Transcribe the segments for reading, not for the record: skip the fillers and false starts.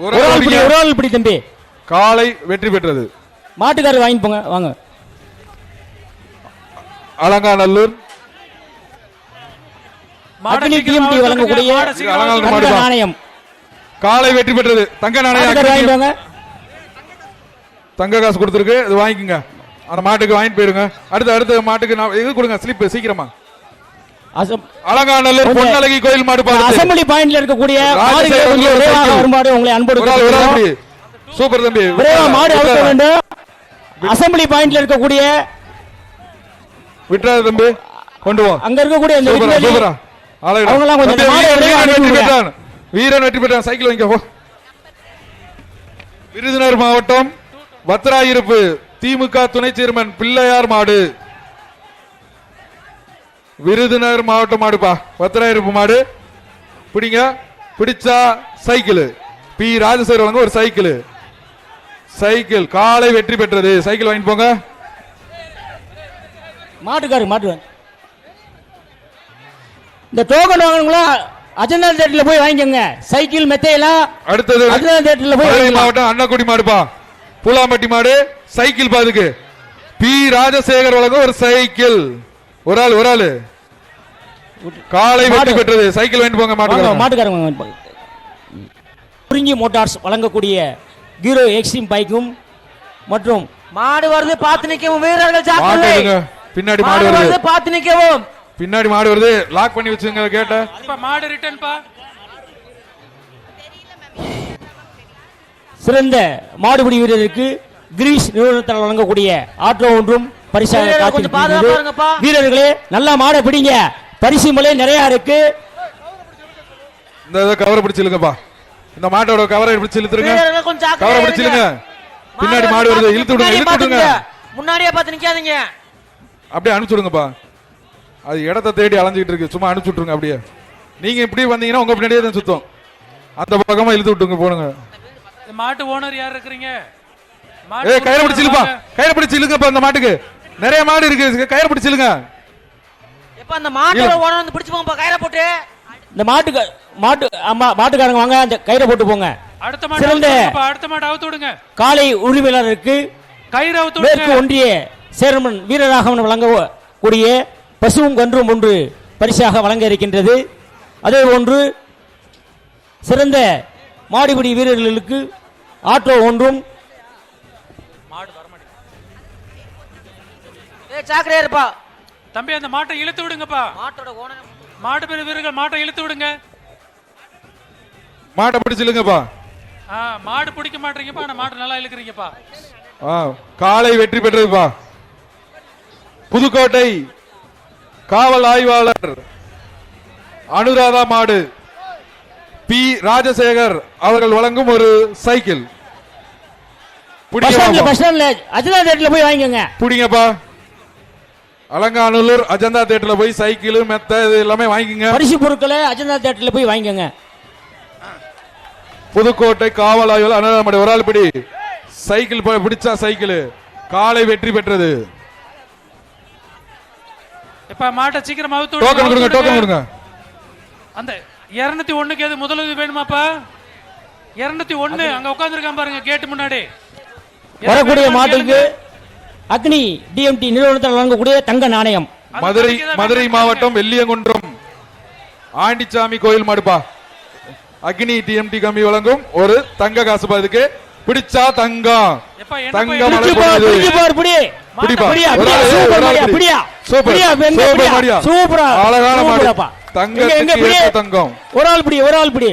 ஒரு ஆள் பிடி தம்பி. காலை வெற்றி பெற்றது. மாட்டுக்காரர் வாங்கி போங்க வாங்க. அலங்காநல்லூர் அக்னி டிஎம்டி வழங்கக்கூடிய தங்க நாணயம் காலை வெற்றி பெற்றது. தங்க நாணயம் வாங்கி போங்க. தங்க காசு கொடுத்துருக்கு, இது வாங்கிக்கோங்க. அந்த மாட்டுக்கு வாங்கிட்டு போயிருங்க. அடுத்த மாட்டுக்கு இது கொடுங்க, ஸ்லிப் சீக்கிரமா. அலங்காநல்லூர் பொன்னழகி கோயில் மாடு அசம்பிளி பாயிண்ட்ல இருக்கக்கூடிய மாடு உங்களை அன்போடு சூப்பர் தம்பி. மாடு அவுக்க வேண்டும். அசம்பிளி பாயிண்ட்ல இருக்கக்கூடிய விட்டுறாத தம்பி, கொண்டு வா. அங்க இருக்கக்கூடிய வீரன் வெற்றி பெற்றான். சைக்கிள் வாங்கிக்கோ. விருதுநகர் மாவட்டம் வத்திராயிருப்பு திமுக துணை சேர்மன் பிள்ளையார் மாடு. விருதுநகர் மாவட்டம் மாடுப்பா, வத்திராயிருப்பு மாடு. பிடிங்க, பிடிச்சா சைக்கிள். பி ராஜசேகர் வழங்க ஒரு சைக்கிள். சைக்கிள் காலை வெற்றி பெற்றது. சைக்கிள் வாங்கிட்டு போங்க. மாட்டு இந்த டோக்கன் வாங்கணுங்களா அஜந்தா தேட்டர்ல போய் வாங்கிக்கோங்க. சைக்கிள் மெத்தையெல்லாம் அடுத்தது அஜந்தா தேட்டர்ல போய் மாவட்டம் அன்னக்குடி மாடுப்பா, பூலாம்பட்டி மாடு. சைக்கிள் பாதுக்கு பி ராஜசேகர் வழங்க ஒரு சைக்கிள். ஒரு ஆள் காலை வெற்றி பெற்றது. சைக்கிள் வாங்கிட்டு போங்க. மாட்டுக்காரங்க குறிஞ்சி மோட்டார்ஸ் வழங்கக்கூடிய ஹீரோ எக்ஸ்ட்ரீம் பைக்கும் மற்றும் மாடு வருது பார்த்து நிக்கவும் வீரர்கள் ஜாக்கிரதை. பின்னாடி மாடு வருது பார்த்து நிக்கவும். பின்னாடி மாடு வருது, லாக் பண்ணி வச்சுங்க. கேட்ட மாடு ரிட்டர்ன் பா. சிறந்த மாடுபிடி வீரருக்கு கிரீஷ் நிறுவனத்தால் வழங்கக்கூடிய ஆட்டோ ஒன்றும் பரிசாக காத்திருக்கிறது. வீரர்களே நல்லா மாடை பிடிங்க, பரிசு மலை நிறைய இருக்கு. இந்த கவரை பிடிச்சிருங்கப்பா, இந்த மாட்டோட கவரை பிடிச்சு இழுத்துருங்க. கவரை பிடிச்சிருங்க. பின்னாடி மாடு வருது, இழுத்து விடுங்க. முன்னாடியே பார்த்து நிக்காதீங்க, அப்படியே அனுப்பிச்சு விடுங்கப்பா. அது இடத்தை தேடி அலைஞ்சிட்டு இருக்கு, சும்மா அனுப்பிச்சு விட்டுருங்க. அப்படியே நீங்க இப்படி வந்தீங்கன்னா உங்க பின்னாடியே தான் சுத்தம். அந்த பக்கமா இழுத்து விட்டுங்க போனுங்க. மாட்டு ஓனர் யார் இருக்கீங்க? கயிறு பிடிச்சிருப்பா, கயிறு பிடிச்சு இழுங்கப்பா. அந்த மாட்டுக்கு நிறைய மாடு இருக்கு, கயிறு பிடிச்சிருங்க. எப்ப அந்த மாட்டோட ஓனர் வந்து பிடிச்சு போங்கப்பா, கயிறை போட்டு. இந்த மாட்டுக்காரங்க வாங்க, அந்த கயிறை போட்டு போங்க. அடுத்த மாடு அவுத்து விடுங்க. காலை உரிமையாளருக்கு கயிறு அவுத்து மேற்கு ஒன்றிய சேர்மன் வீரராகவன் வழங்கக்கூடிய பசுவும் கன்றும் ஒன்று பரிசாக வழங்க இருக்கின்றது. அதே போன்று சிறந்த மாடுபிடி வீரர்களுக்கு ஆட்டோ ஒன்றும். சாக்கரையா இருப்பா தம்பி, அந்த மாட்டை இழுத்து விடுங்கப்பா. மாட்டோட ஓனர் மாடு பேர் வீரர்கள் மாட்டை இழுத்து விடுங்க. மாட்டை பிடிச்சிலுங்கப்பா. மாடு பிடிக்க மாட்டீங்கப்பா, ஆனா மாட்டை நல்லா இழுக்கிறீங்கப்பா. காலை வெற்றி பெற்றதுப்பா. புதுக்கோட்டை காவல் ஆய்வாளர் அனுராதா மாடு பி ராஜசேகர் அவர்கள் வழங்கும் ஒரு சைக்கிள். போய் வாங்கிக்கோங்க. புடிங்கப்பா. அலங்காநல்லூர் அஜந்தா தேட்டர்ல போய் சைக்கிள் மெத்த இது எல்லாமே வாங்கிக்கோங்க. பரிசு பொருட்களை அஜந்தா தேட்டர்ல போய் வாங்கிக்கோங்க. புதுக்கோட்டை காவல் ஆய்வாளர் அனுராதா மாடு ஒரு ஆள் பிடி. சைக்கிள் பிடிச்சா சைக்கிள். காலை வெற்றி பெற்றது. இப்ப மாட்டை சீக்கிரம் அவுத்து டோக்கன் கொடுங்க, டோக்கன் கொடுங்க. அந்த 201க்கு எது முதலுதவி வேணுமாப்பா? 201 அங்க உட்கார்ந்திருக்கான் பாருங்க கேட் முன்னாடி. வரக்கூடிய மாட்டுக்கு அக்னி டிஎம்டி நிறுவனத்தால் வழங்கக்கூடிய தங்க நாணயம். மதுரை மாவட்டம் வெள்ளியங்குன்றம் ஆண்டிச்சாமி கோயில் மாடுப்பா. அக்னி டிஎம்டி கம்பி வழங்கும் ஒரு தங்க காசு பாதுக்கு. பிடிச்சா தங்கம். தங்கம் அழகான மாடு. தங்கம் ஒரு ஆள் பிடி.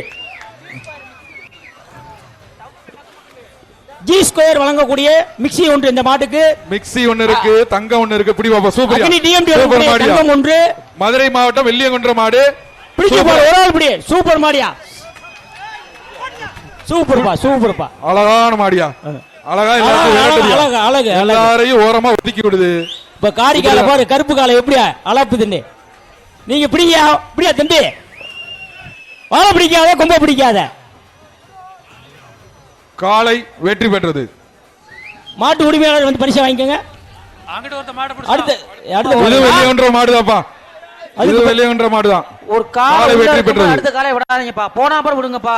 ஜி ஸ்கொயர் வழங்கக்கூடிய மிக்ஸி ஒன்று இந்த மாட்டுக்கு. மிக்ஸி ஒன்னு இருக்கு, தங்கம் ஒன்னு இருக்கு. பிடி பாப்பா. சூப்பர். தங்கம் ஒன்று. மதுரை மாவட்டம் வெள்ளியங்குன்றம் மாடு. பிடிக்க போற ஒரு ஆள் பிடி. சூப்பர் மாடியா, சூப்பர்ப்பா. அழகான மாடியா, அழகா எல்லாரையும் ஓரமா ஒதுக்கி விடுது. இப்ப காரிக்கால பாரு, கருப்பு காலை எப்படியா அழப்புதுன்னு. நீங்க பிடியா தம்பி, வாழை பிடிக்காத, கொம்ப பிடிக்காத. காலை வெற்றி பெற்றது. மாட்டு உரிமையாளர் வந்து பரிசு வாங்கிக்கோங்க. வெளியொன்ற மாடுதாப்பா, அது வெளியொன்ற மாடுதான். ஒரு காலை வெற்றி பெற்றது. அடுத்த காலை விடாதீங்கப்பா, போனா அப்புறம் விடுங்கப்பா.